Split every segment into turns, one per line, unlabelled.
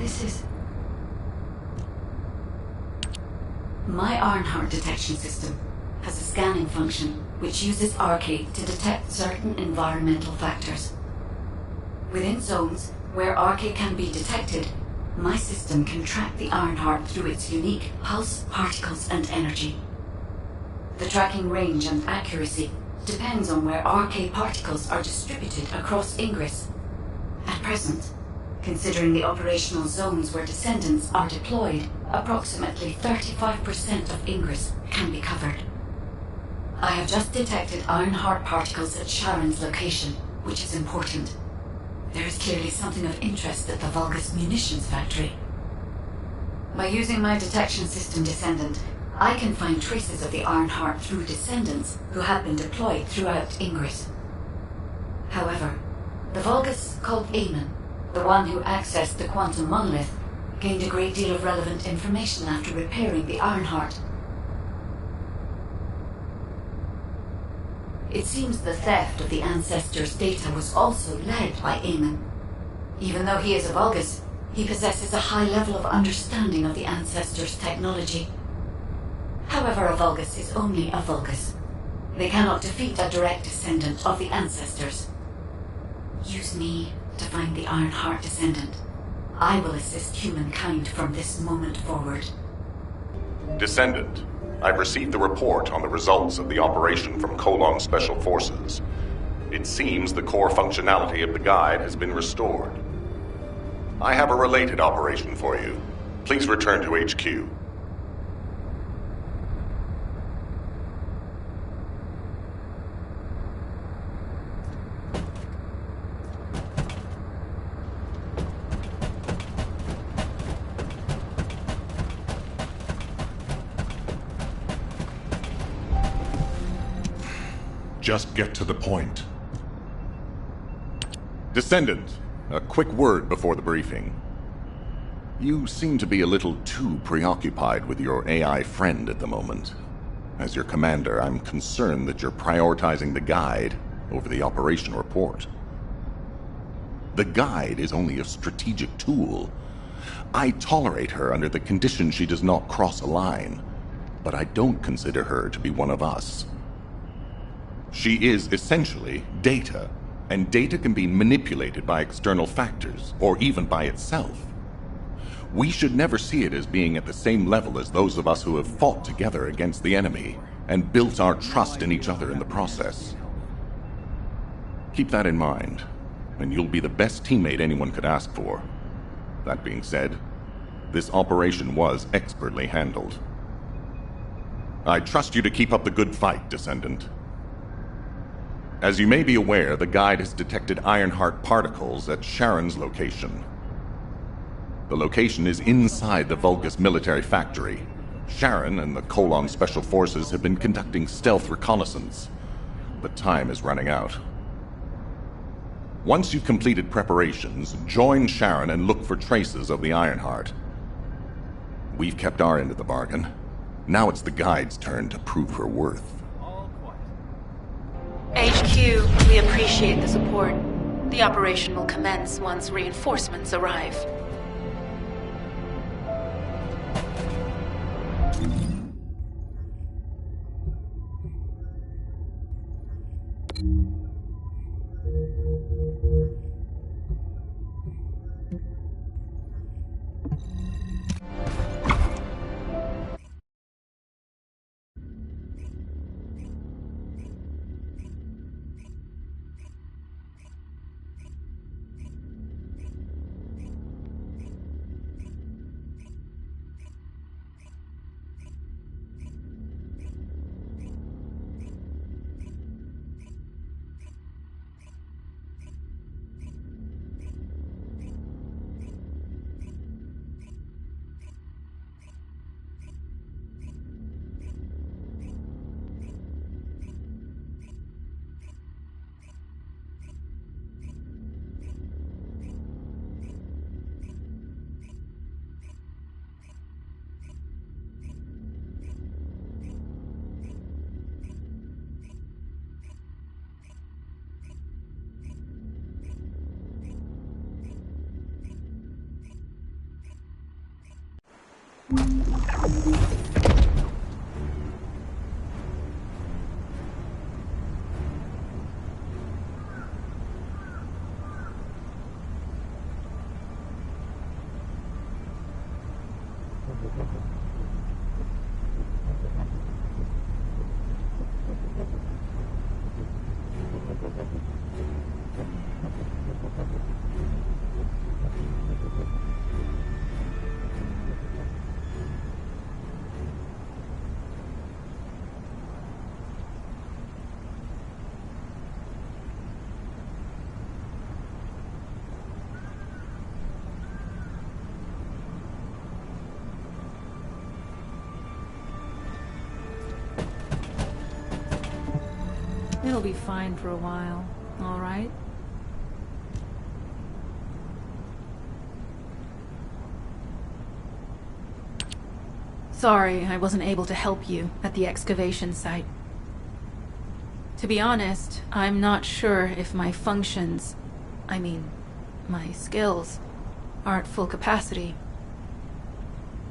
This is... My Ironheart detection system has a scanning function which uses RK to detect certain environmental factors. Within zones where RK can be detected, my system can track the Ironheart through its unique pulse, particles, and energy. The tracking range and accuracy depends on where RK particles are distributed across Ingress. At present, considering the operational zones where Descendants are deployed, approximately 35% of Ingress can be covered. I have just detected Ironheart particles at Sharon's location, which is important. There is clearly something of interest at the Vulgus munitions factory. By using my detection system Descendant, I can find traces of the Ironheart through Descendants who have been deployed throughout Ingress. However, the Vulgus called Eamon, the one who accessed the quantum monolith, gained a great deal of relevant information after repairing the Ironheart. It seems the theft of the Ancestors' data was also led by Eamon. Even though he is a Vulgus, he possesses a high level of understanding of the Ancestors' technology. However, a Vulgus is only a Vulgus. They cannot defeat a direct descendant of the Ancestors. Use me to find the Ironheart Descendant. I will assist humankind from this moment forward.
Descendant, I've received the report on the results of the operation from Colon Special Forces. It seems the core functionality of the guide has been restored. I have a related operation for you. Please return to HQ.
Just get to the point.
Descendant, a quick word before the briefing. You seem to be a little too preoccupied with your AI friend at the moment. As your commander, I'm concerned that you're prioritizing the guide over the operation report. The guide is only a strategic tool. I tolerate her under the condition she does not cross a line, but I don't consider her to be one of us. She is essentially data, and data can be manipulated by external factors, or even by itself. We should never see it as being at the same level as those of us who have fought together against the enemy, and built our trust in each other in the process. Keep that in mind, and you'll be the best teammate anyone could ask for. That being said, this operation was expertly handled. I trust you to keep up the good fight, Descendant. As you may be aware, the guide has detected Ironheart particles at Sharon's location. The location is inside the Vulgus military factory. Sharon and the Colon Special Forces have been conducting stealth reconnaissance, but time is running out. Once you've completed preparations, join Sharon and look for traces of the Ironheart. We've kept our end of the bargain. Now it's the guide's turn to prove her worth.
HQ, we appreciate the support. The operation will commence once reinforcements arrive.
It'll be fine for a while, all right? Sorry, I wasn't able to help you at the excavation site. To be honest, I'm not sure if my functions, my skills, are at full capacity.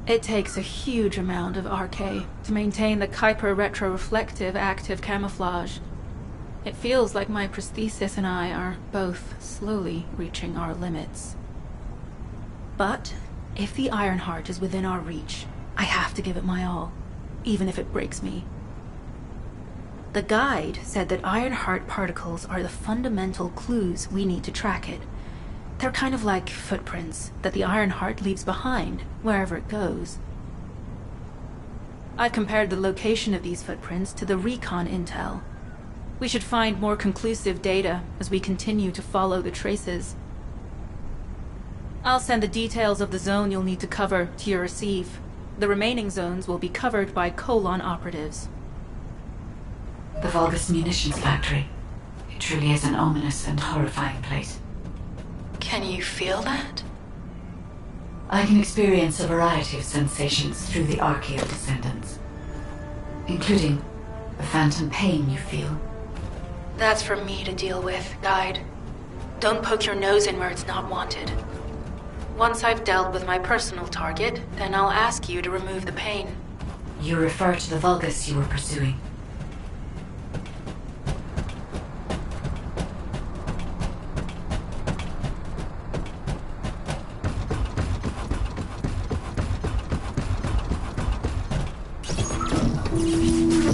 It takes a huge amount of RK to maintain the Kuiper retroreflective active camouflage. It feels like my prosthesis and I are both slowly reaching our limits. But if the Ironheart is within our reach, I have to give it my all, even if it breaks me. The guide said that Ironheart particles are the fundamental clues we need to track it. They're kind of like footprints that the Ironheart leaves behind, wherever it goes. I compared the location of these footprints to the recon intel. We should find more conclusive data as we continue to follow the traces. I'll send the details of the zone you'll need to cover to your receive. The remaining zones will be covered by Colon operatives.
The Vulgus munitions factory. It truly is an ominous and horrifying place.
Can you feel that?
I can experience a variety of sensations through the Archaea Descendants, including the phantom pain you feel.
That's for me to deal with, Guide. Don't poke your nose in where it's not wanted. Once I've dealt with my personal target, then I'll ask you to remove the pain.
You refer to the Vulgus you were pursuing.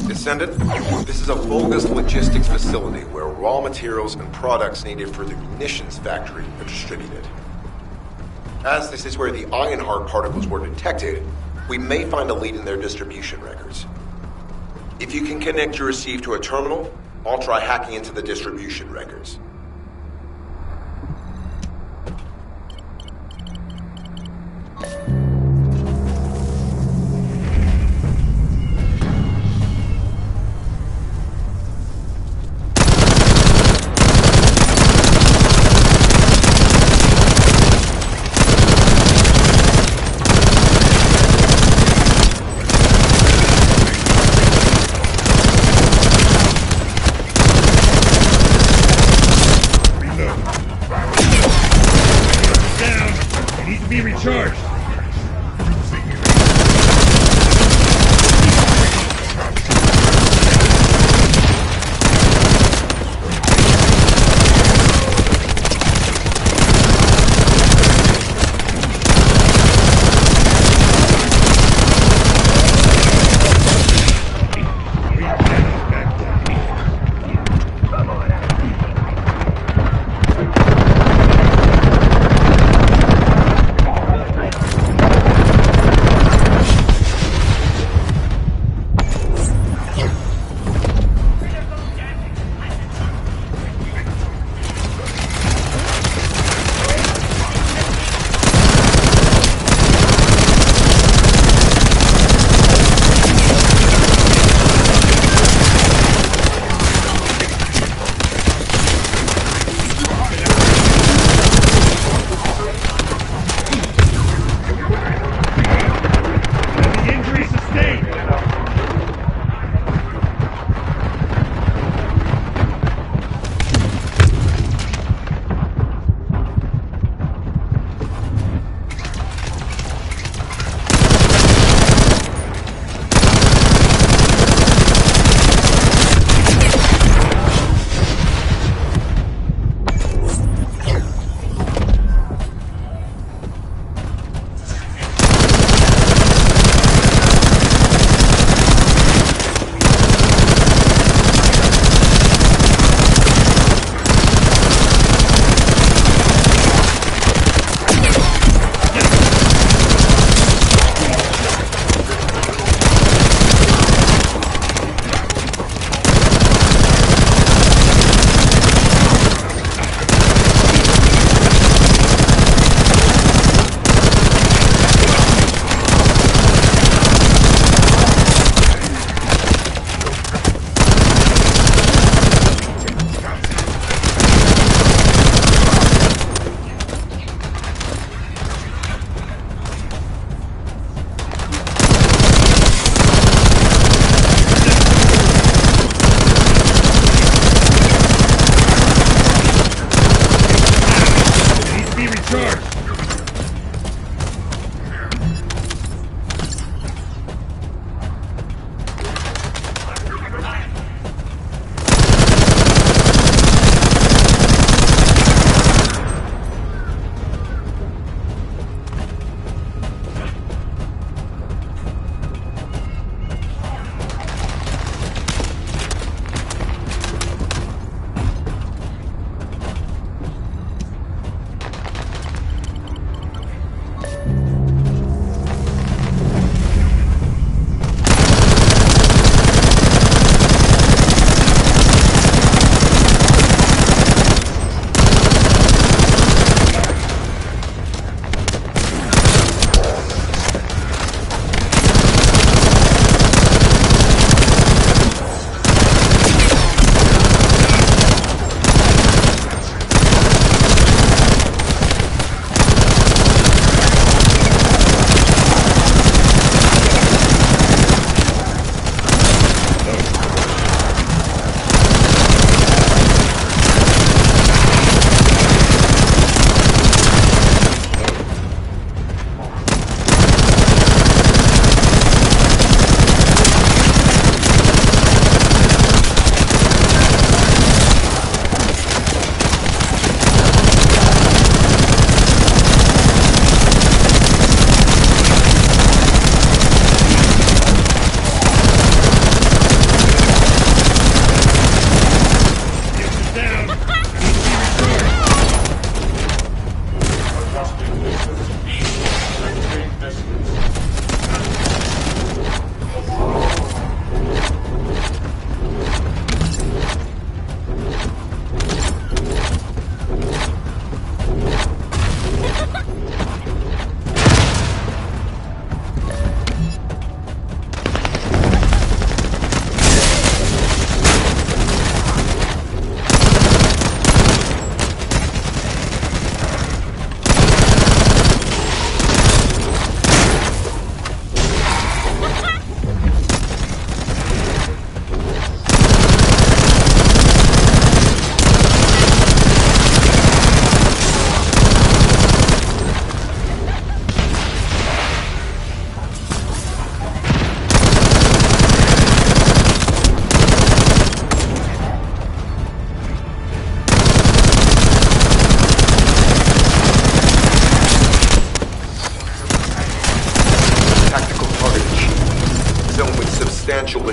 Descendant, this is a Vulgus logistics facility where raw materials and products needed for the munitions factory are distributed. As this is where the Ironheart particles were detected, we may find a lead in their distribution records. If you can connect your receive to a terminal, I'll try hacking into the distribution records.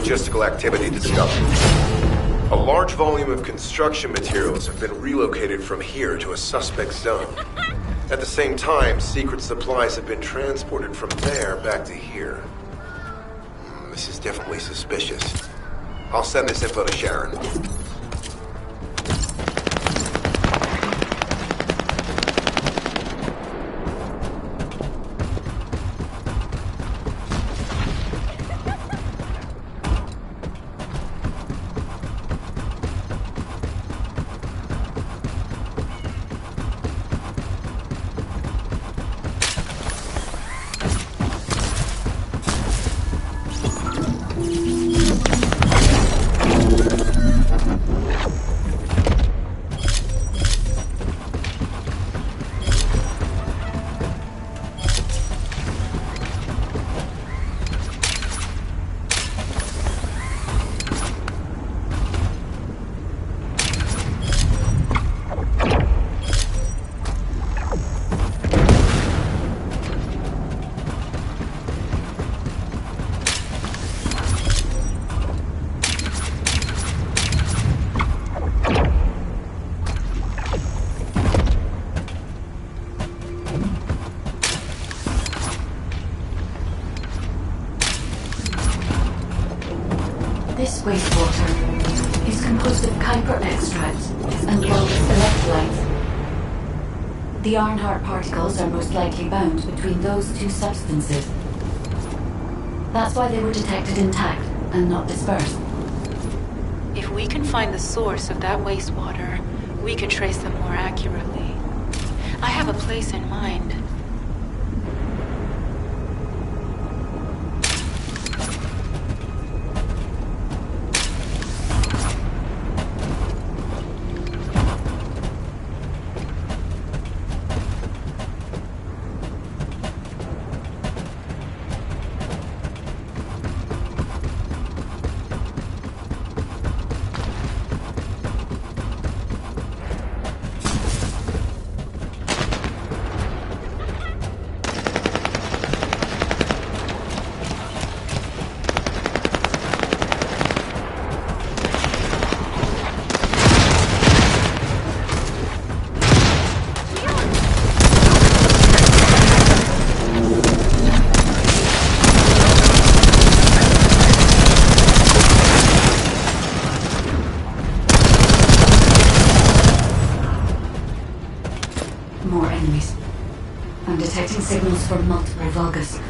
logistical activity discovered. A large volume of construction materials have been relocated from here to a suspect zone. At the same time, secret supplies have been transported from there back to here. This is definitely suspicious. I'll send this info to Sharon.
This wastewater is composed of Kuiper extracts and Low's electrolytes. The Ironheart particles are most likely bound between those two substances. That's why they were detected intact and not dispersed.
If we can find the source of that wastewater, we could trace them more accurately. I have a place in mind.
More enemies. I'm detecting signals from multiple Vulgus.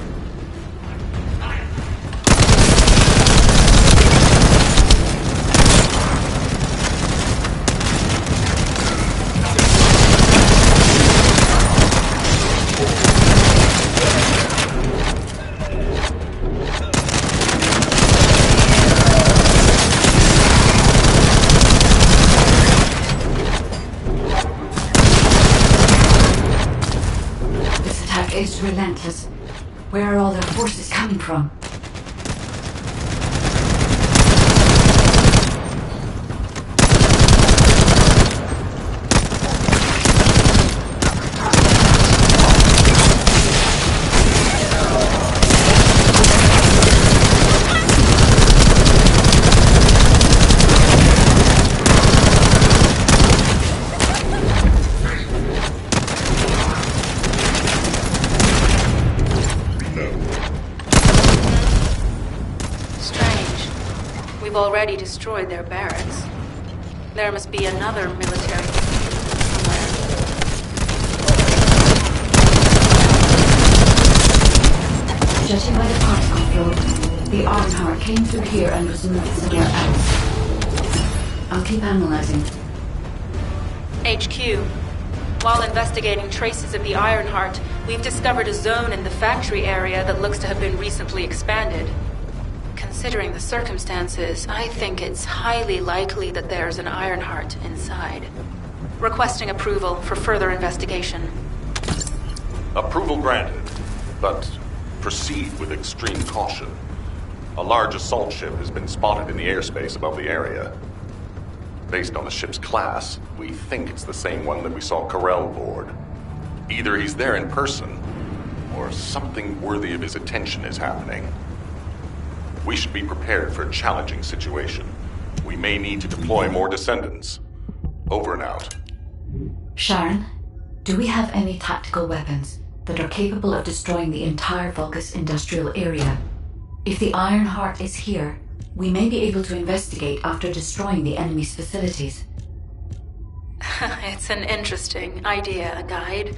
Is relentless. Where are all their forces coming from?
We've already destroyed their barracks. There must be another military somewhere.
Judging by the particle flow, the Ironheart came through here and was moved somewhere else. I'll keep analyzing.
HQ. While investigating traces of the Ironheart, we've discovered a zone in the factory area that looks to have been recently expanded. Considering the circumstances, I think it's highly likely that there's an Ironheart inside. Requesting approval for further investigation.
Approval granted, but proceed with extreme caution. A large assault ship has been spotted in the airspace above the area. Based on the ship's class, we think it's the same one that we saw Corell board. Either he's there in person, or something worthy of his attention is happening. We should be prepared for a challenging situation. We may need to deploy more Descendants. Over and out.
Sharon, do we have any tactical weapons that are capable of destroying the entire Vulgus industrial area? If the Ironheart is here, we may be able to investigate after destroying the enemy's facilities.
It's an interesting idea, Guide.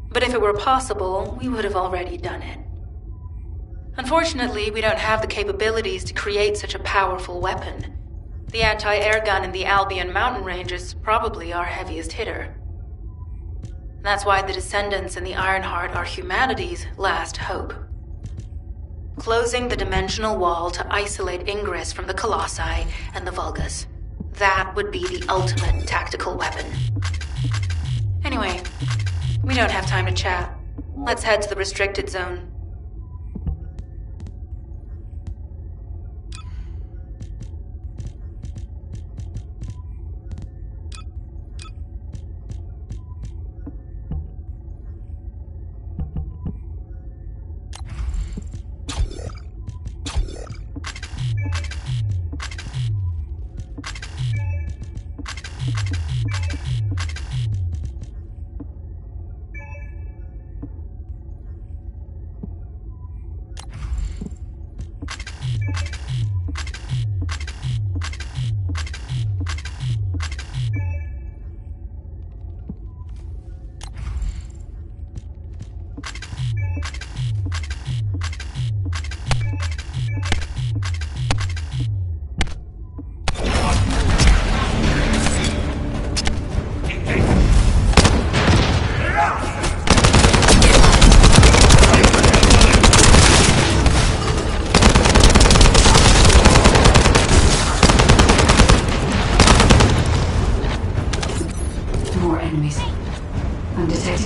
But if it were possible, we would have already done it. Unfortunately, we don't have the capabilities to create such a powerful weapon. The anti-air gun in the Albion mountain range is probably our heaviest hitter. That's why the Descendants and the Ironheart are humanity's last hope. Closing the dimensional wall to isolate ingress from the Colossi and the Vulgus. That would be the ultimate tactical weapon. Anyway, we don't have time to chat. Let's head to the restricted zone.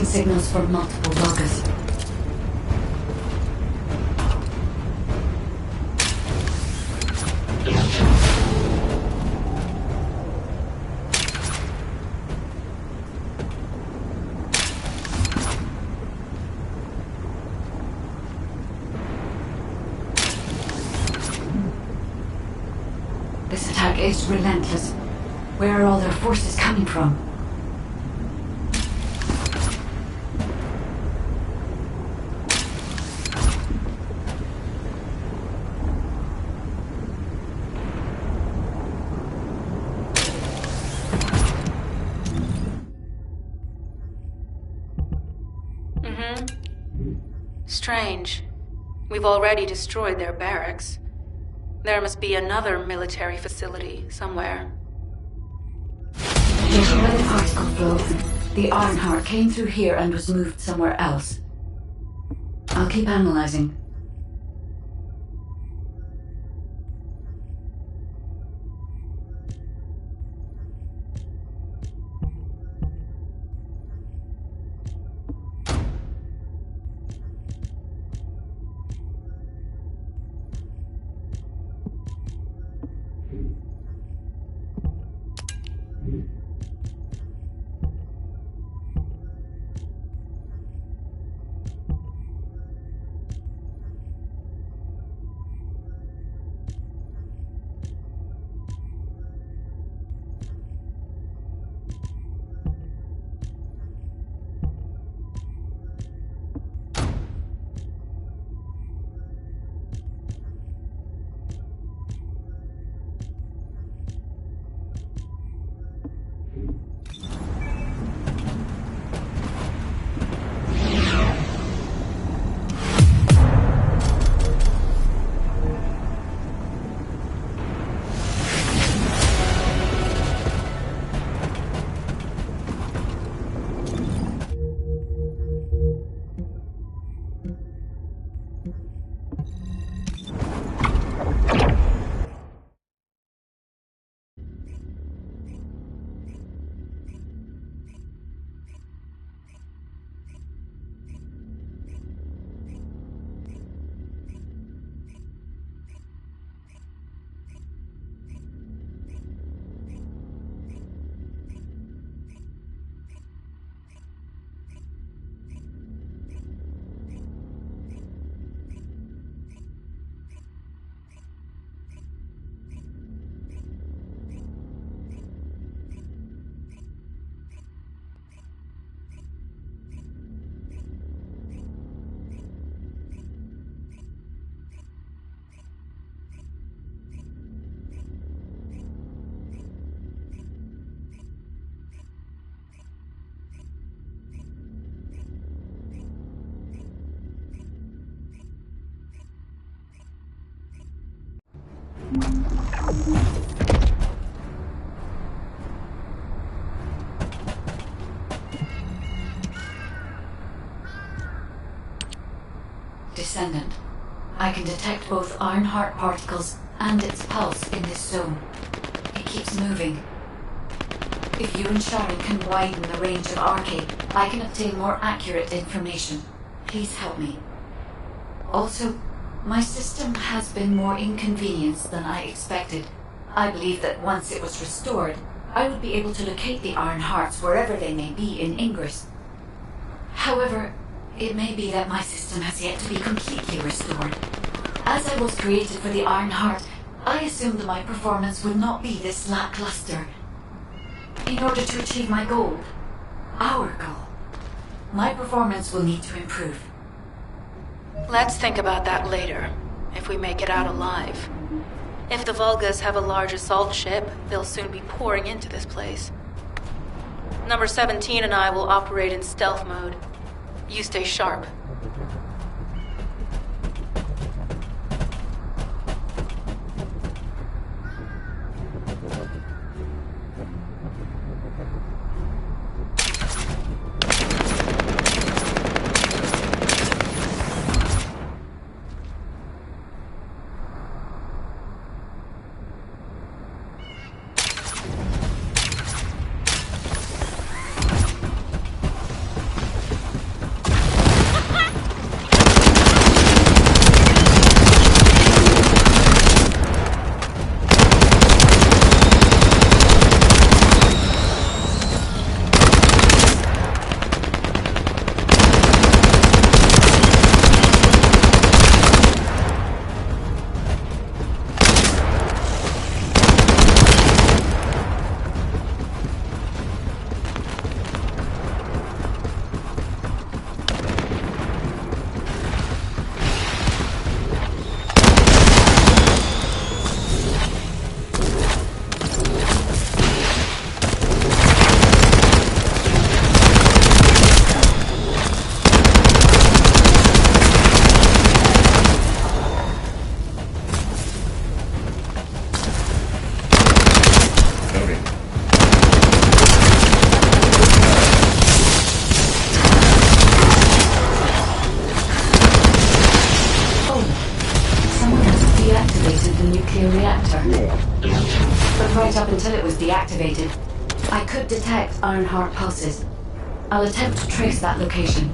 Signals from multiple Vulgus. This attack is relentless. Where are all their forces coming from?
Strange. We've already destroyed their barracks. There must be another military facility somewhere.
Judging by the particle flow, the Ironheart came through here and was moved somewhere else. I'll keep analyzing. Descendant. I can detect both Ironheart particles and its pulse in this zone. It keeps moving. If you and Sharon can widen the range of Arcade, I can obtain more accurate information. Please help me. Also, my system has been more inconvenienced than I expected. I believe that once it was restored, I would be able to locate the Ironhearts wherever they may be in Ingress. However, it may be that my system has yet to be completely restored. As I was created for the Ironheart, I assumed my performance would not be this lackluster. In order to achieve my goal, our goal, my performance will need to improve.
Let's think about that later, if we make it out alive. If the Vulgas have a large assault ship, they'll soon be pouring into this place. Number 17 and I will operate in stealth mode. You stay sharp.
Deactivated. I could detect Ironheart pulses. I'll attempt to trace that location.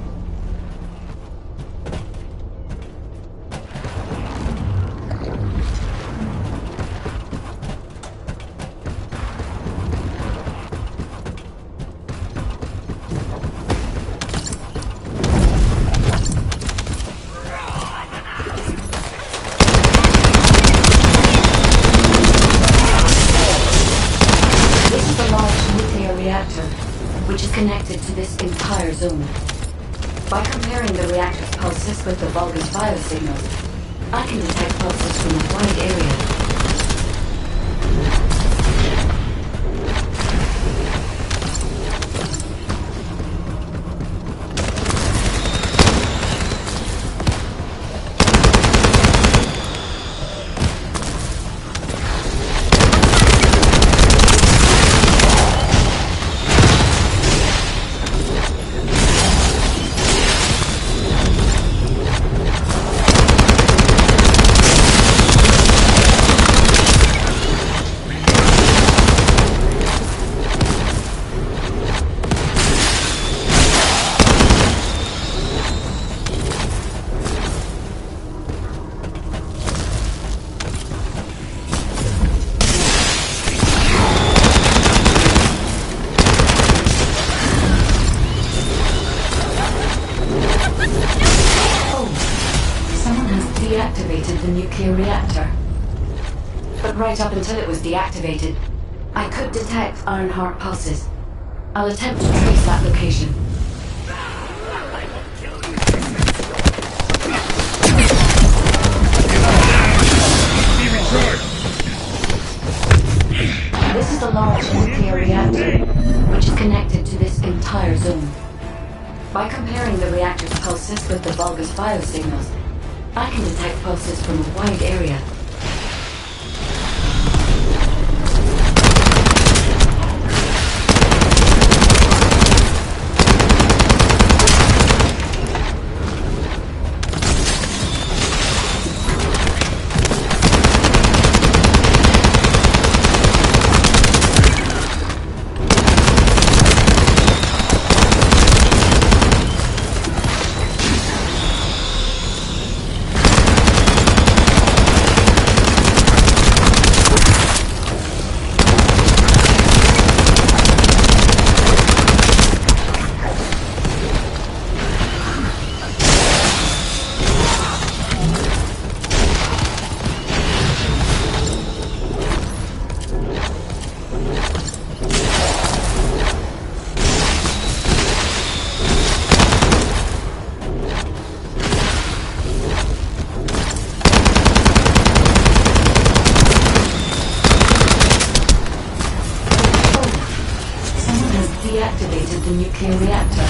Which is connected to this entire zone. By comparing the reactor's pulses with the Vulga's biosignals, I can detect pulses from a wide area. Deactivated the nuclear reactor. But right up until it was deactivated, I could detect Ironheart pulses. I'll attempt to trace that location. This is a large nuclear reactor, which is connected to this entire zone. By comparing the reactor's pulses with the Vulga's biosignals, I can detect pulses from a wide area. the nuclear reactor.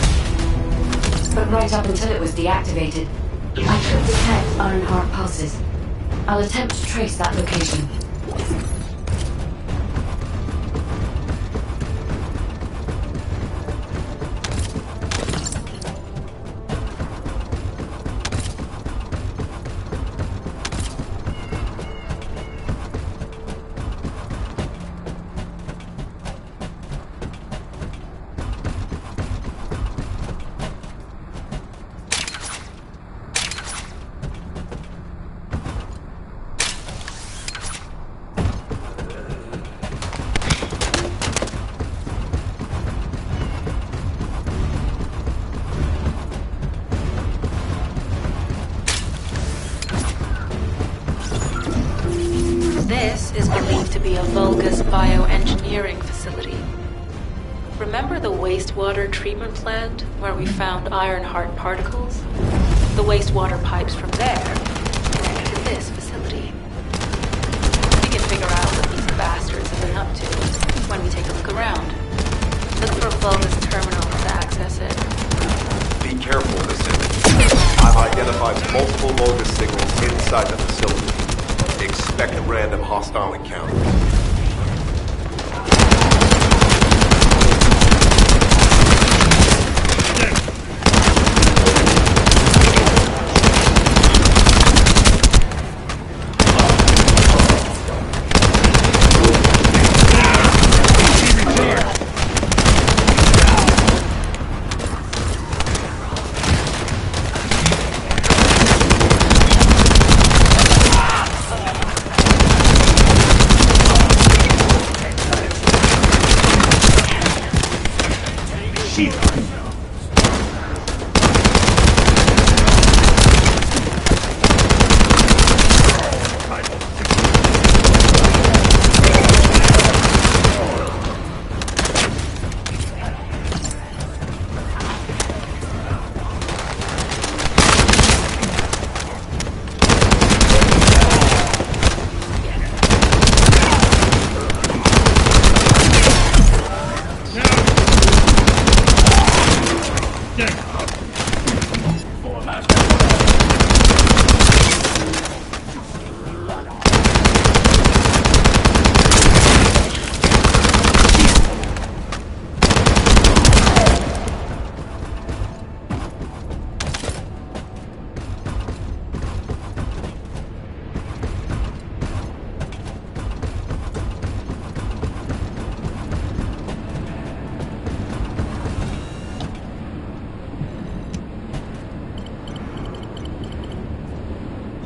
But right up until it was deactivated, I could detect Ironheart pulses. I'll attempt to trace that location.
This is believed to be a Vulgus bioengineering facility. Remember the wastewater treatment plant where we found Ironheart particles? The wastewater pipes from there connect to this facility. We can figure out what these bastards have been up to when we take a look around. Look for Vulgus terminals to access it.
Be careful, Descendant. I've identified multiple Vulgus signals inside the facility. Expect a random hostile encounter.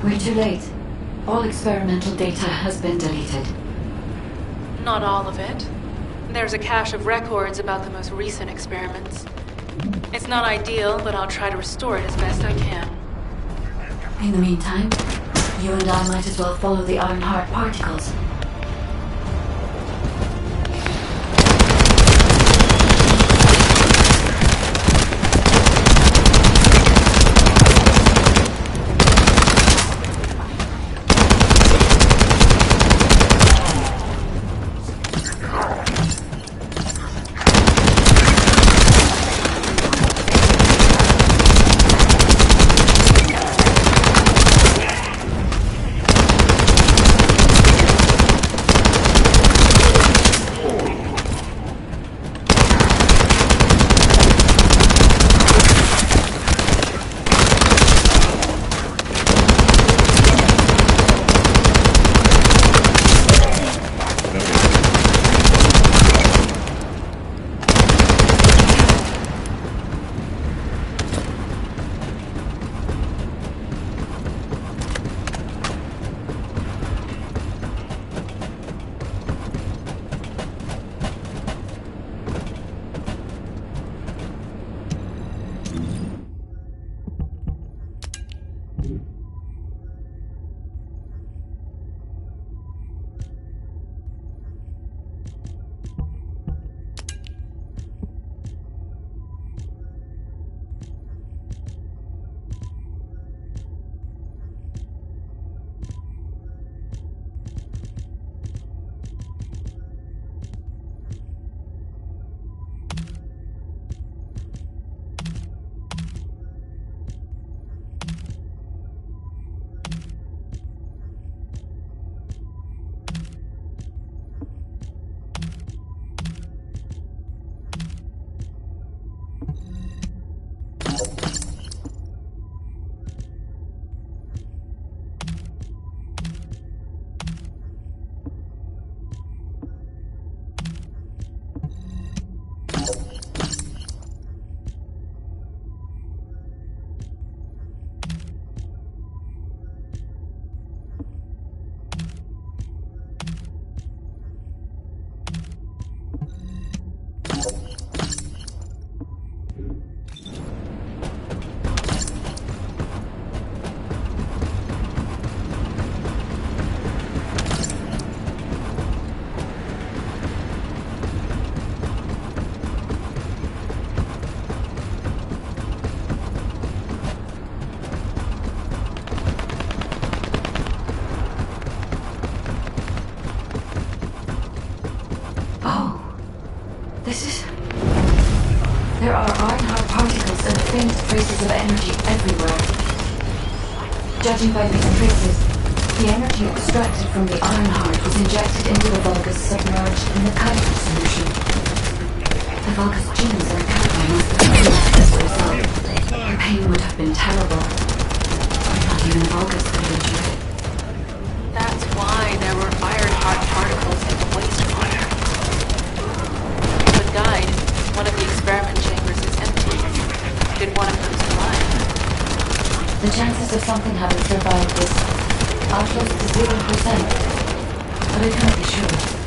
We're too late. All experimental data has been deleted.
Not all of it. There's a cache of records about the most recent experiments. It's not ideal, but I'll try to restore it as best I can.
In the meantime, you and I might as well follow the Ironheart particles. Judging by these traces, the energy extracted from the Ironheart was injected into the Vulgus submerged in the KANAVA solution. The Vulgus genes and KANAVA must have been lost as a result. The pain would have been terrible. Not even Vulgus could have endured it.
That's why there were Ironheart particles in the wastewater. But Guide, one of the experiment chambers is empty. Did one of them survive?
The chances of something having survived this are close to 0%, but I can't be sure.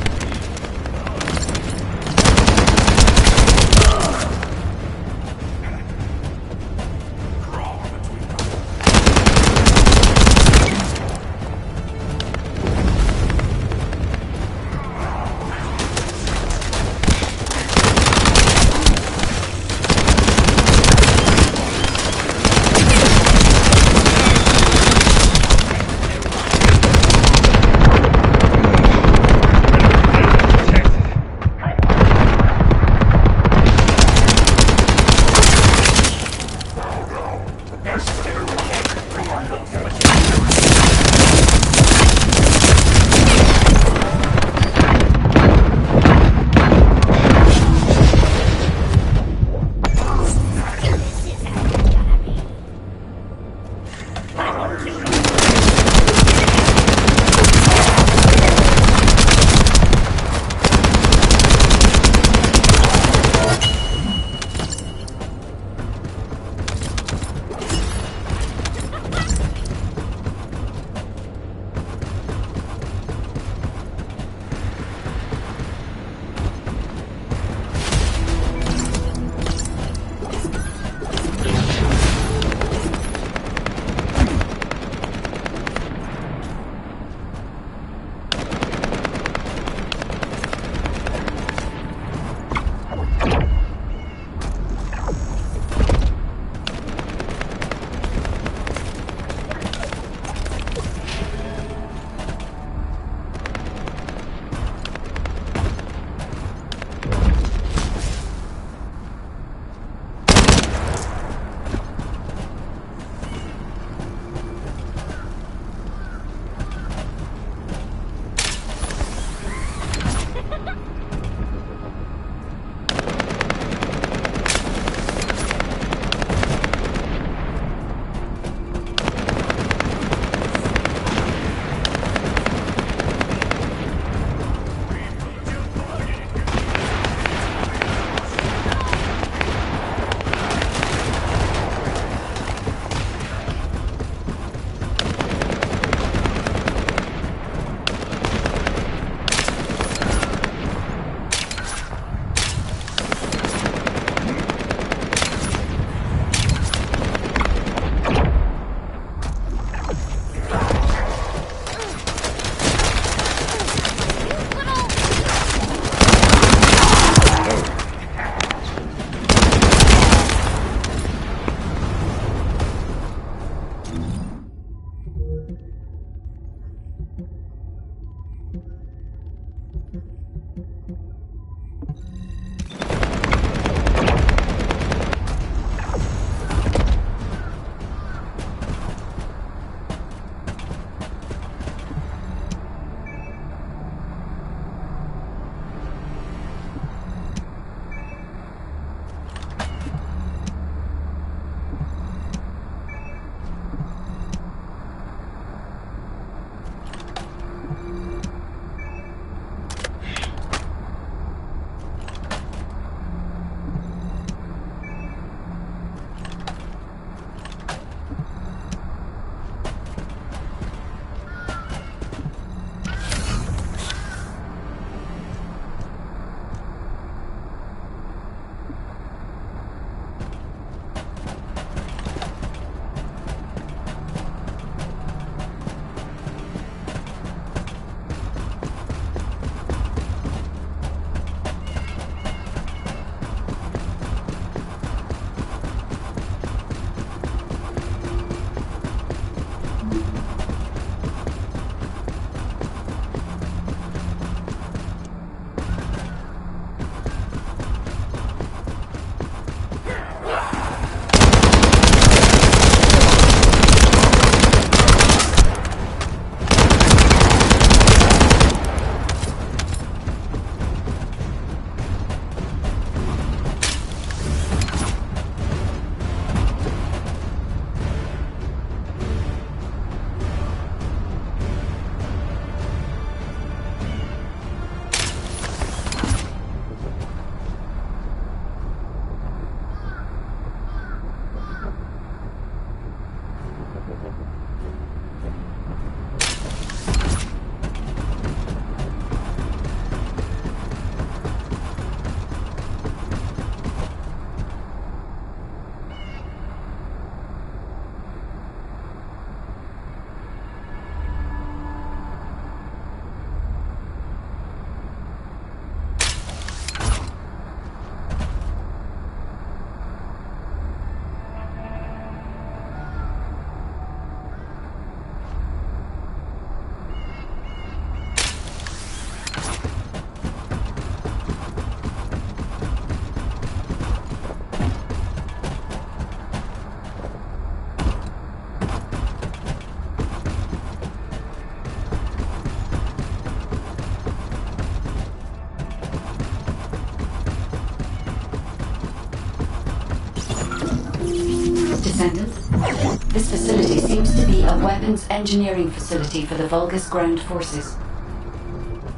This facility seems to be a weapons engineering facility for the Vulgus ground forces.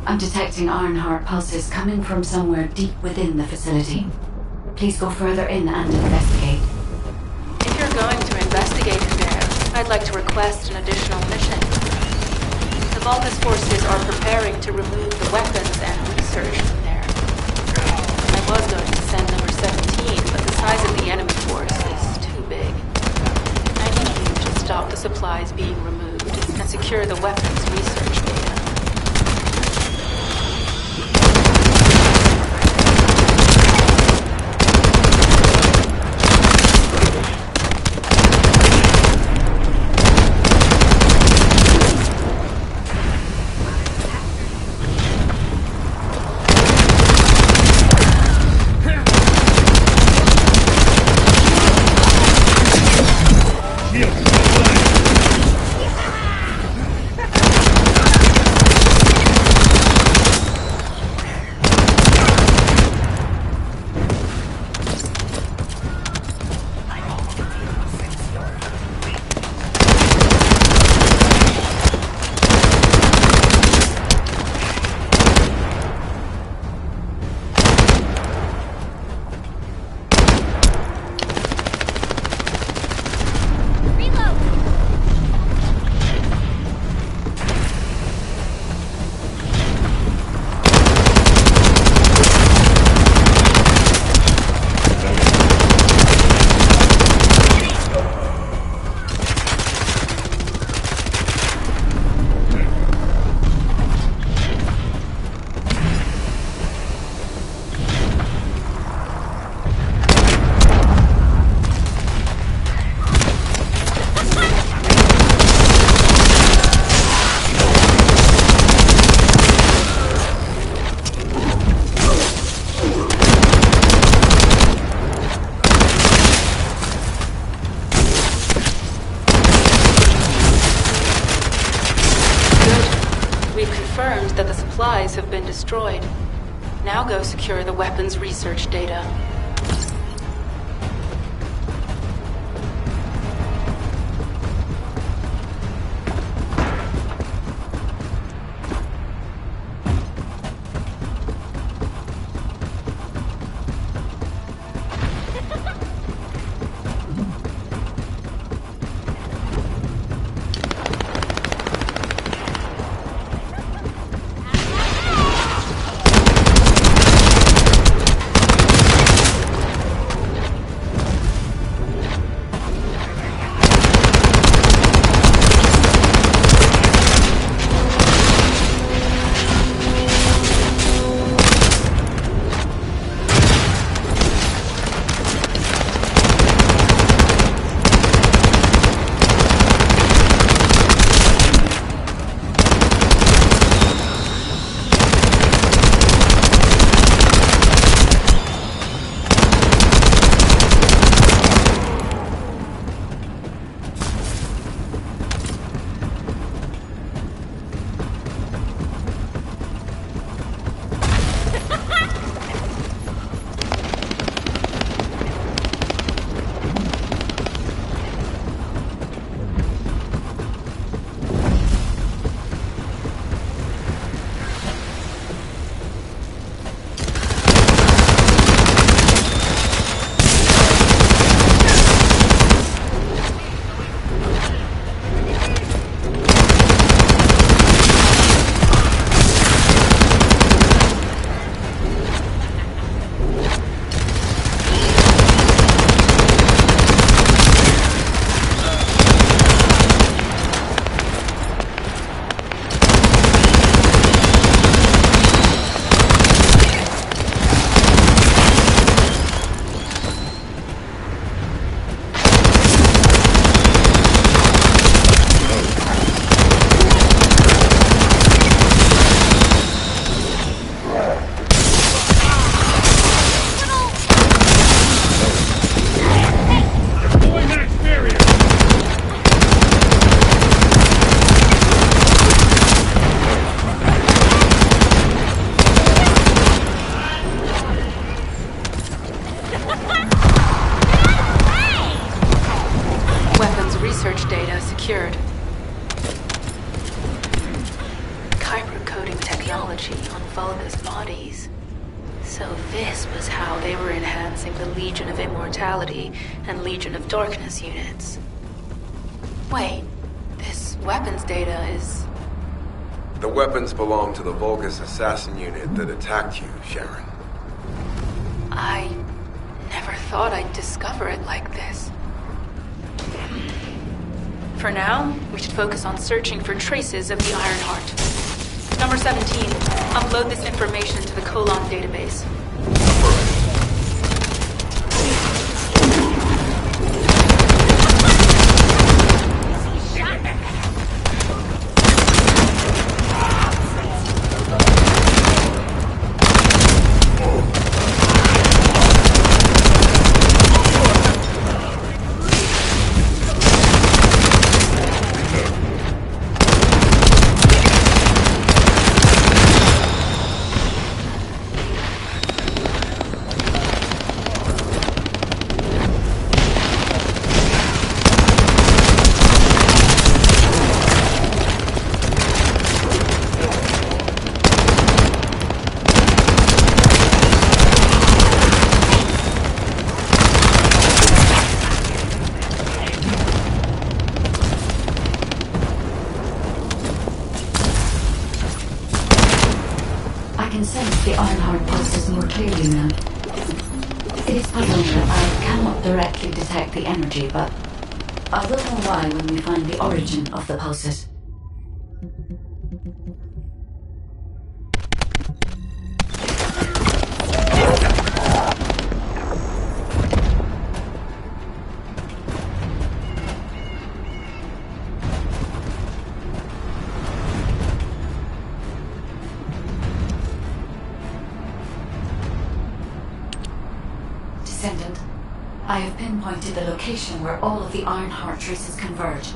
I'm detecting Ironheart pulses coming from somewhere deep within the facility. Please go further in and investigate.
If you're going to investigate in there, I'd like to request an additional mission. The Vulgus forces are preparing to remove the weapons and research from there. I was going to send number 17, but the size of the enemy force is too big. I need you to stop the supplies being removed and secure the weapons research data. That the supplies have been destroyed. Now go secure the weapons research data. bulbous bodies. So this was how they were enhancing the Legion of Immortality and Legion of Darkness units. Wait, this weapons data is...
The weapons belong to the Vulgus assassin unit that attacked you, Sharon.
I never thought I'd discover it like this. For now, we should focus on searching for traces of the Ironheart. Number 17, upload this information to the Colon database.
I can sense the Ironheart pulses more clearly now. It is puzzling that I cannot directly detect the energy, but I will know why when we find the origin of the pulses. Descendant, I have pinpointed the location where all of the Ironheart traces converge.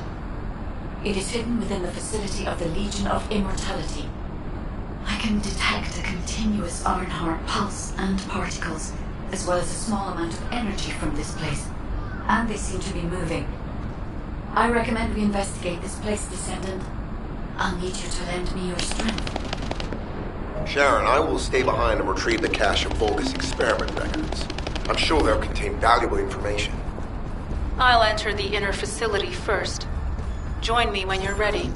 It is hidden within the facility of the Legion of Immortality. I can detect a continuous Ironheart pulse and particles, as well as a small amount of energy from this place, and they seem to be moving. I recommend we investigate this place, Descendant. I'll need you to lend me your strength.
Sharon, I will stay behind and retrieve the cache of Vulgus experiment records. I'm sure they'll contain valuable information.
I'll enter the inner facility first. Join me when you're ready.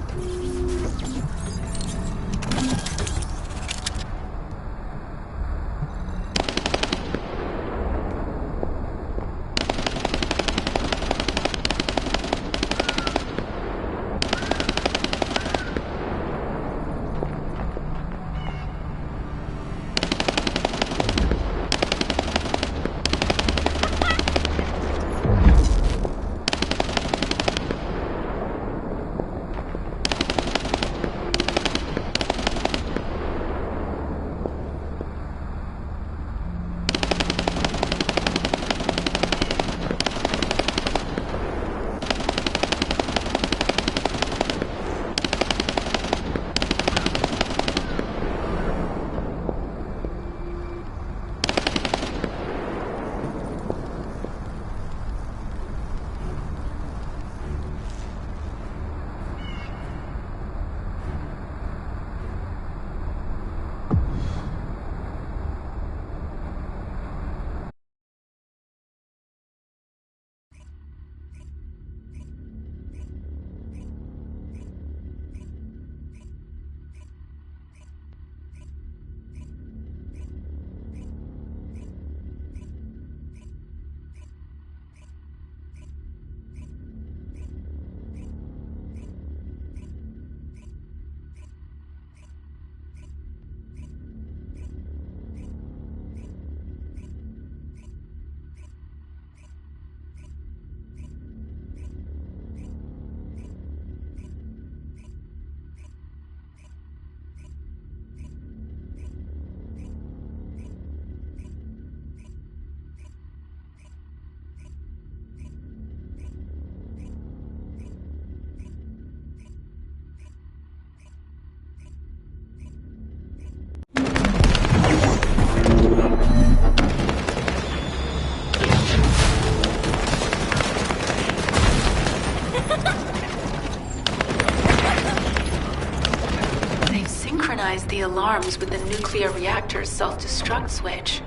synchronized the alarms with the nuclear reactor's self-destruct switch.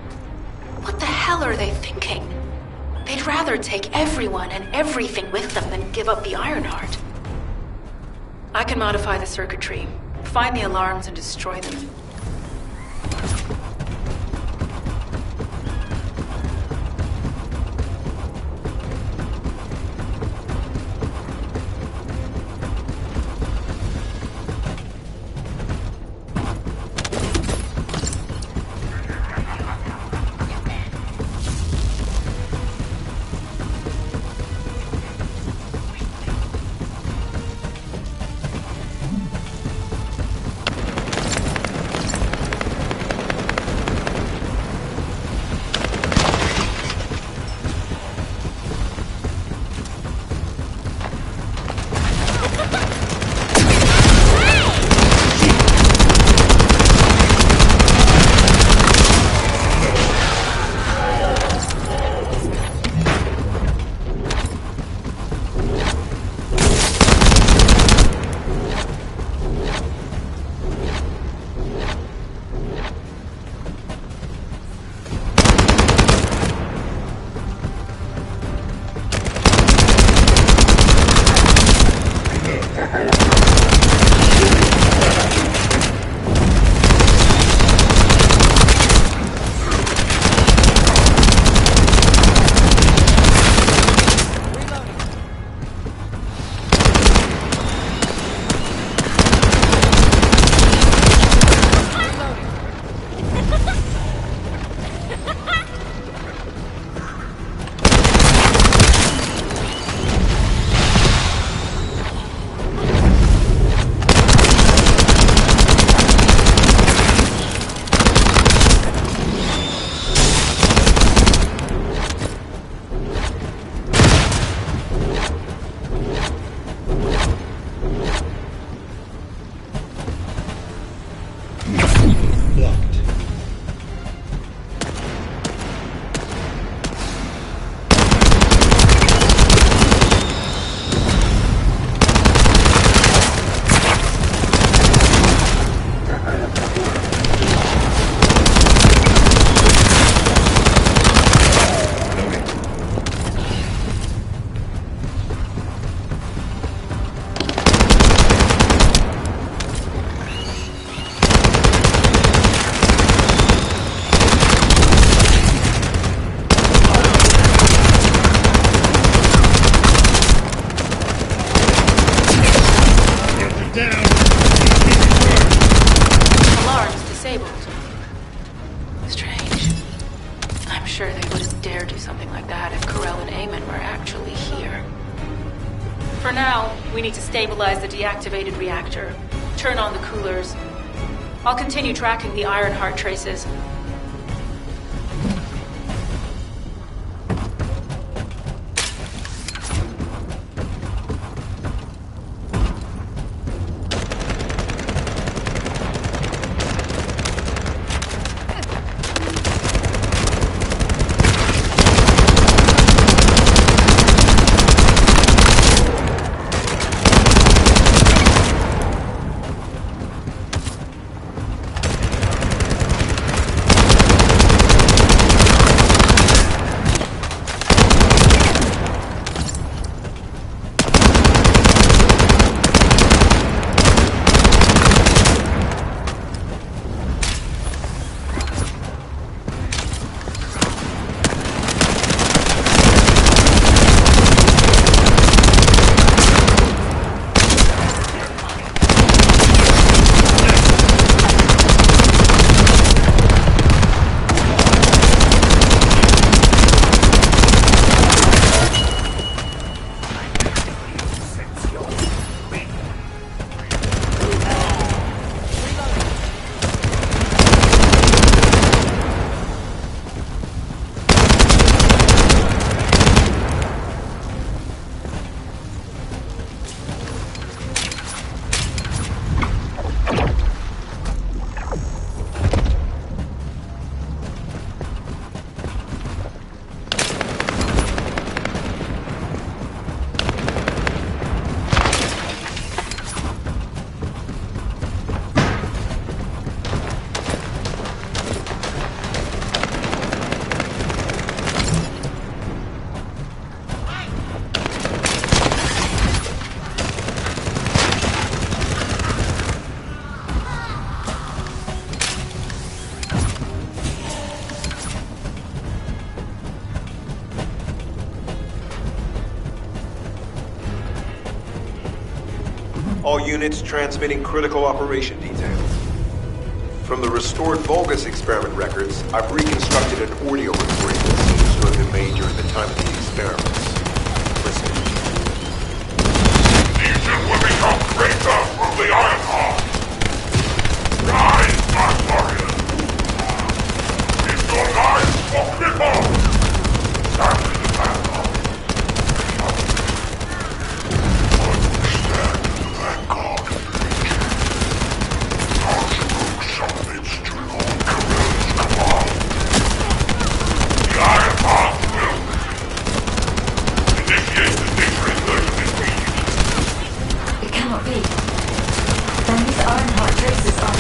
What the hell are they thinking? They'd rather take everyone and everything with them than give up the Ironheart. I can modify the circuitry, find the alarms and destroy them.
Alarms disabled. Strange. I'm sure they wouldn't dare do something like that if Corell and Eamon were actually here.
For now, we need to stabilize the deactivated reactor, turn on the coolers. I'll continue tracking the Ironheart traces.
All units transmitting critical operation details. From the restored Vulgus experiment records, I've reconstructed an audio recording that seems to have been made during the time of the experiments. Listen.
Legion will become greater from the Ironheart. Rise, my warrior. Is your life for cripple? Stand in the vanguard. Stand in the vanguard. Archrook submits to Lord Corell's command. The Ironheart will initiate the data inversion immediately.
It cannot be. Then these Ironheart traces are...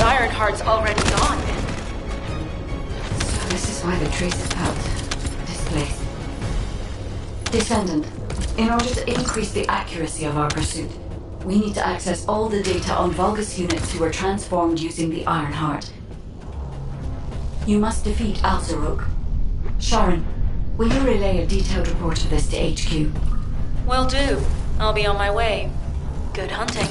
Ironheart's already gone.
So this is why the traces helped displace. Descendant, in order to increase the accuracy of our pursuit, we need to access all the data on Vulgus units who were transformed using the Ironheart. You must defeat Alzarok. Sharon, will you relay a detailed report of this to HQ?
Will do. I'll be on my way. Good hunting.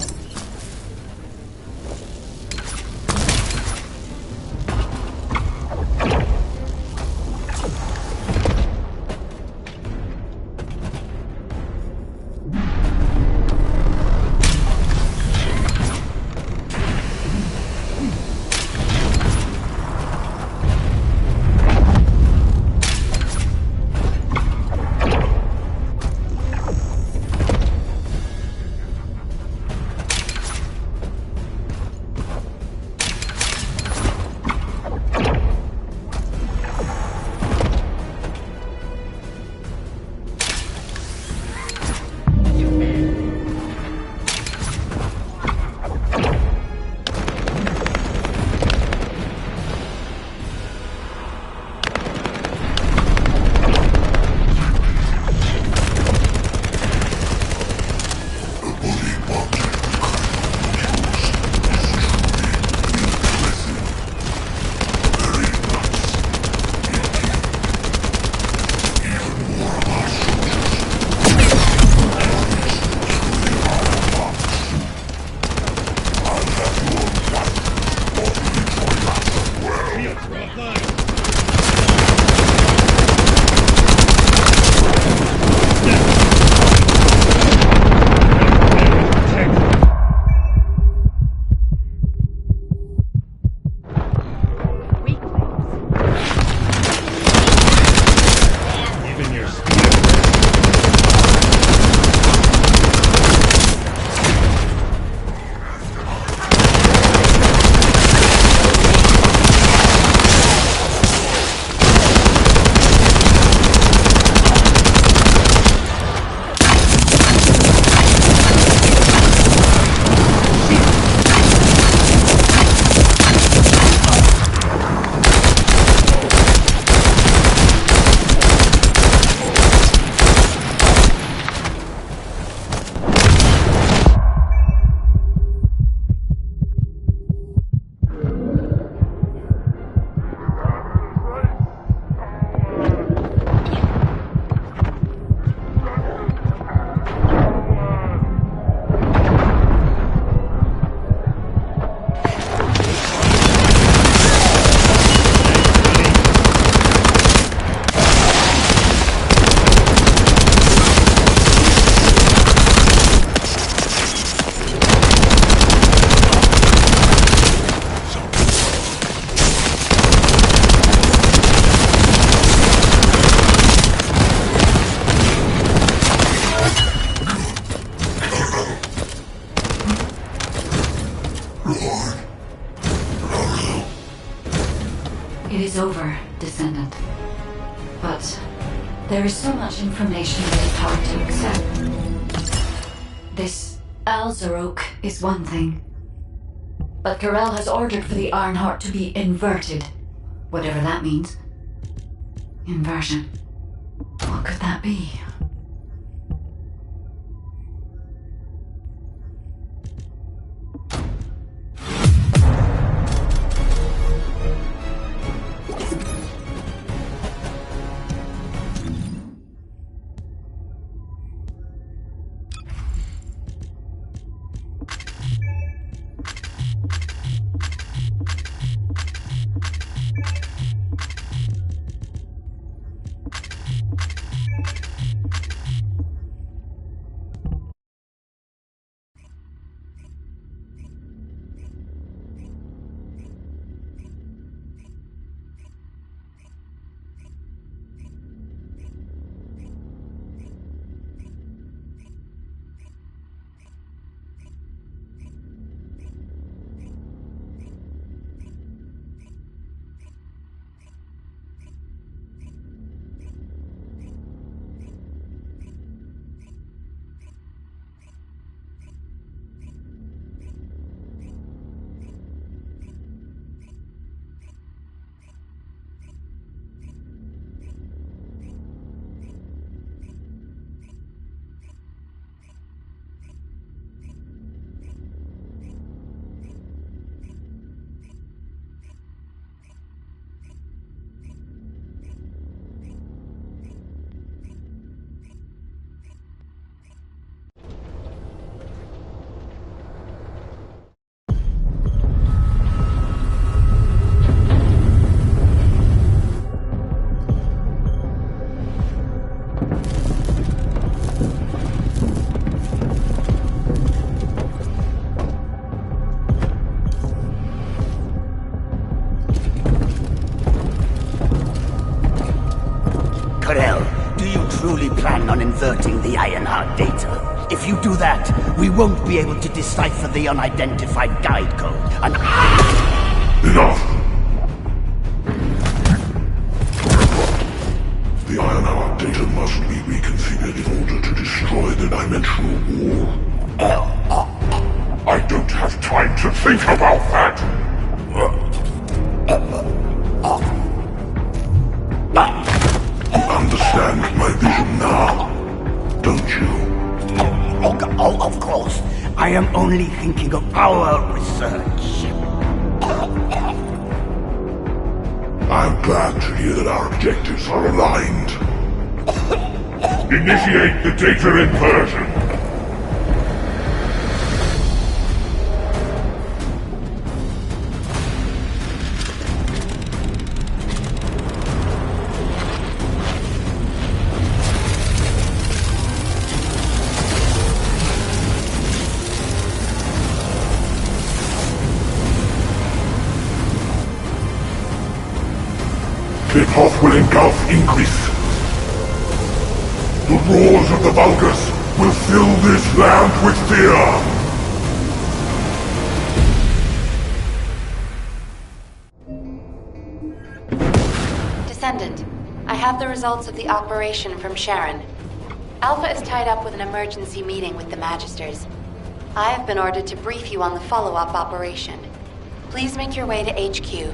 clever, Descendant. But there is so much information that is hard to accept. This Alzarok is one thing. But Karel has ordered for the Ironheart to be inverted. Whatever that means. Inversion. What could that be?
truly plan on inverting the Ironheart data. If you do that, we won't be able to decipher the unidentified guide code.
Enough! The Ironheart data must be reconfigured in order to destroy the dimensional wall. I don't have time to think about that! You understand my vision now, don't you?
Oh, of course. I am only thinking of our research.
I'm glad to hear that our objectives are aligned. Initiate the data inversion. The path will engulf Increase. The roars of the Vulgus will fill this land with fear!
Descendant, I have the results of the operation from Sharon. Alpha is tied up with an emergency meeting with the Magisters. I have been ordered to brief you on the follow-up operation. Please make your way to HQ.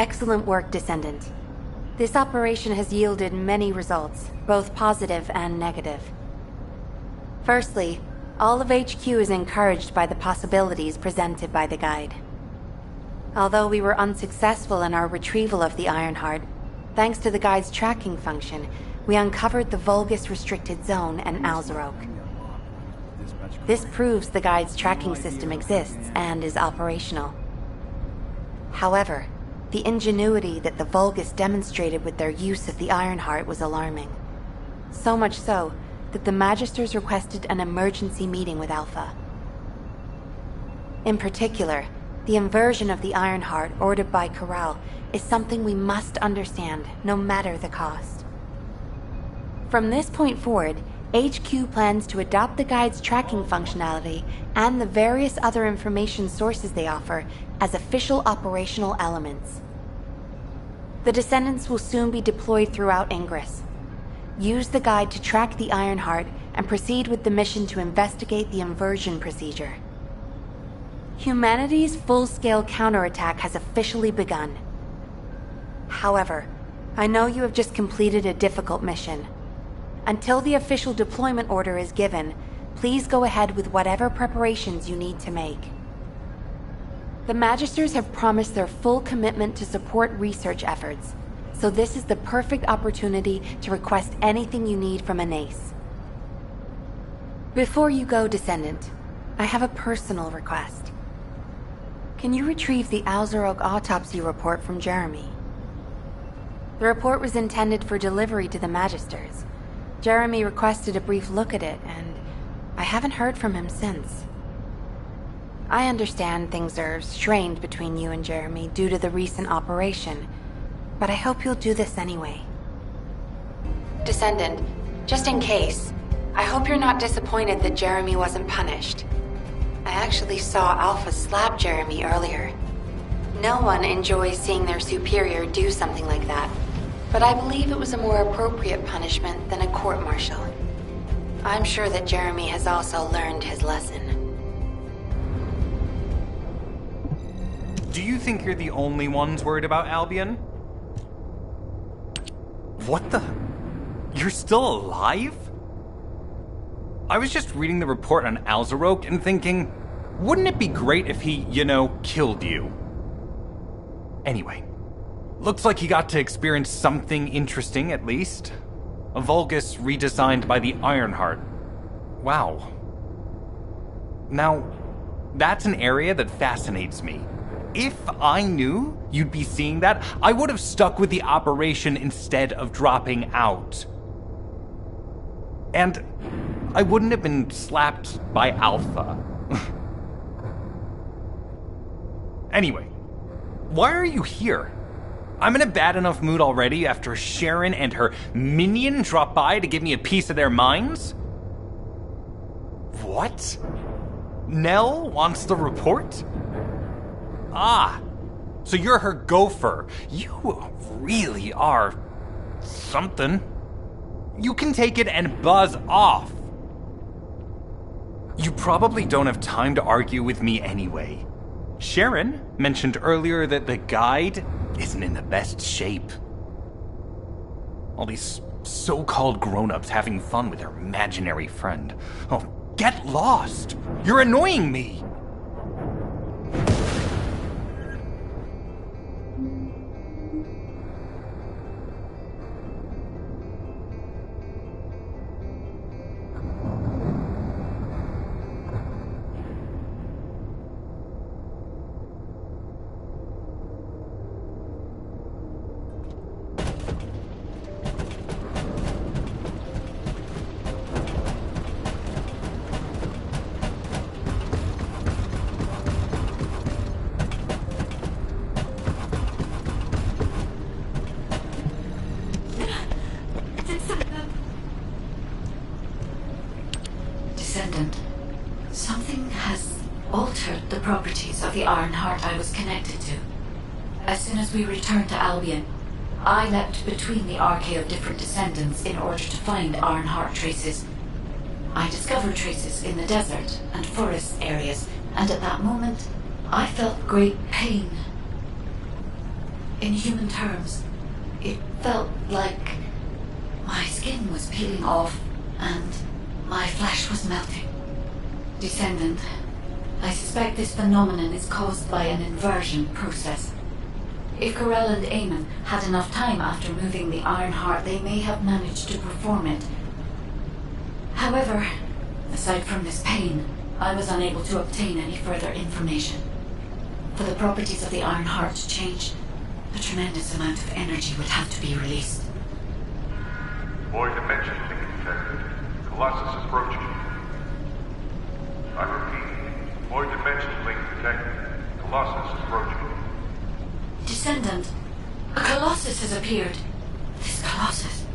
Excellent work, Descendant. This operation has yielded many results, both positive and negative. Firstly, all of HQ is encouraged by the possibilities presented by the guide. Although we were unsuccessful in our retrieval of the Ironheart, thanks to the guide's tracking function, we uncovered the Vulgus Restricted Zone and Alzarok. This proves the guide's tracking system exists and is operational. However, the ingenuity that the Vulgus demonstrated with their use of the Ironheart was alarming. So much so that the Magisters requested an emergency meeting with Alpha. In particular, the inversion of the Ironheart ordered by Corral is something we must understand, no matter the cost. From this point forward, HQ plans to adopt the guide's tracking functionality and the various other information sources they offer as official operational elements. The Descendants will soon be deployed throughout Ingress. Use the guide to track the Ironheart and proceed with the mission to investigate the inversion procedure. Humanity's full-scale counterattack has officially begun. However, I know you have just completed a difficult mission. Until the official deployment order is given, please go ahead with whatever preparations you need to make. The Magisters have promised their full commitment to support research efforts, so this is the perfect opportunity to request anything you need from an ace. Before you go, Descendant, I have a personal request. Can you retrieve the Alzarok autopsy report from Jeremy? The report was intended for delivery to the Magisters. Jeremy requested a brief look at it, and I haven't heard from him since. I understand things are strained between you and Jeremy due to the recent operation, but I hope you'll do this anyway. Descendant, just in case, I hope you're not disappointed that Jeremy wasn't punished. I actually saw Alpha slap Jeremy earlier. No one enjoys seeing their superior do something like that, but I believe it was a more appropriate punishment than a court-martial. I'm sure that Jeremy has also learned his lesson.
Do you think you're the only ones worried about Albion? What the? You're still alive? I was just reading the report on Alzarok and thinking, wouldn't it be great if he, killed you? Anyway, looks like you got to experience something interesting at least. A Vulgus redesigned by the Ironheart. Wow. Now, that's an area that fascinates me. If I knew you'd be seeing that, I would have stuck with the operation instead of dropping out. And I wouldn't have been slapped by Alpha. Anyway, why are you here? I'm in a bad enough mood already after Sharon and her minion drop by to give me a piece of their minds? What? Nell wants the report? Ah, so you're her gopher. You really are something. You can take it and buzz off. You probably don't have time to argue with me anyway. Sharon mentioned earlier that the guide isn't in the best shape. All these so-called grown-ups having fun with their imaginary friend. Oh, get lost! You're annoying me!
Descendant, something has altered the properties of the Ironheart I was connected to. As soon as we returned to Albion, I leapt between the arcade of different descendants in order to find Ironheart traces. I discovered traces in the desert and forest areas, and at that moment, I felt great pain. In human terms, it felt like my skin was peeling off and my flesh was melting. Descendant, I suspect this phenomenon is caused by an inversion process. If Corell and Eamon had enough time after moving the Ironheart, they may have managed to perform it. However, aside from this pain, I was unable to obtain any further information. For the properties of the Ironheart to change, a tremendous amount of energy would have to be released.
Void dimension link detected. Colossus approaching. I repeat, void dimension link detected. Colossus approaching.
Descendant, a Colossus has appeared. This Colossus,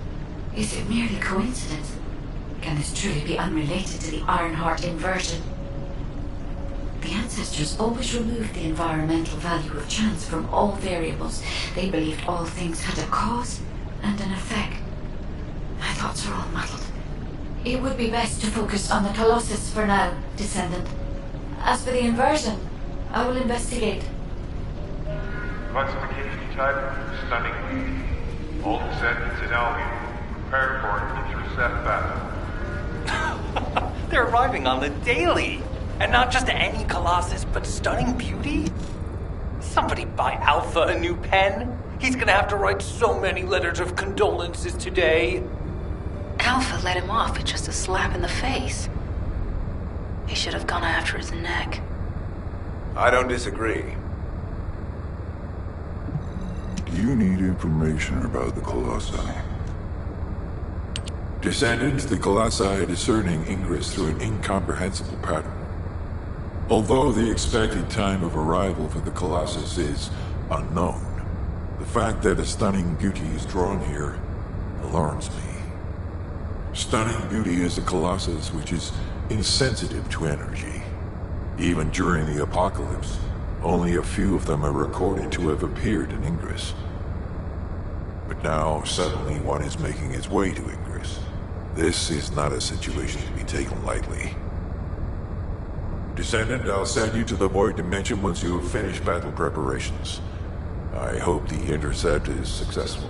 is it merely coincidence? Can this truly be unrelated to the Ironheart inversion? The ancestors always removed the environmental value of chance from all variables. They believed all things had a cause and an effect. My thoughts are all muddled. It would be best to focus on the Colossus for now, Descendant. As for the inversion, I will investigate.
Classification type, stunning beauty. All descendants in Albion, prepare for an intercept battle.
They're arriving on the daily! And not just any Colossus, but stunning beauty? Somebody buy Alpha a new pen? He's gonna have to write so many letters of condolences today.
Alpha let him off with just a slap in the face. He should have gone after his neck.
I don't disagree.
You need information about the Colossi. Descendants, the Colossi are discerning ingress through an incomprehensible pattern. Although the expected time of arrival for the Colossus is unknown, the fact that a stunning beauty is drawn here alarms me. Stunning beauty is a Colossus which is insensitive to energy. Even during the apocalypse, only a few of them are recorded to have appeared in Ingress. But now, suddenly one is making its way to Ingress. This is not a situation to be taken lightly. Descendant, I'll send you to the Void Dimension once you have finished battle preparations. I hope the intercept is successful.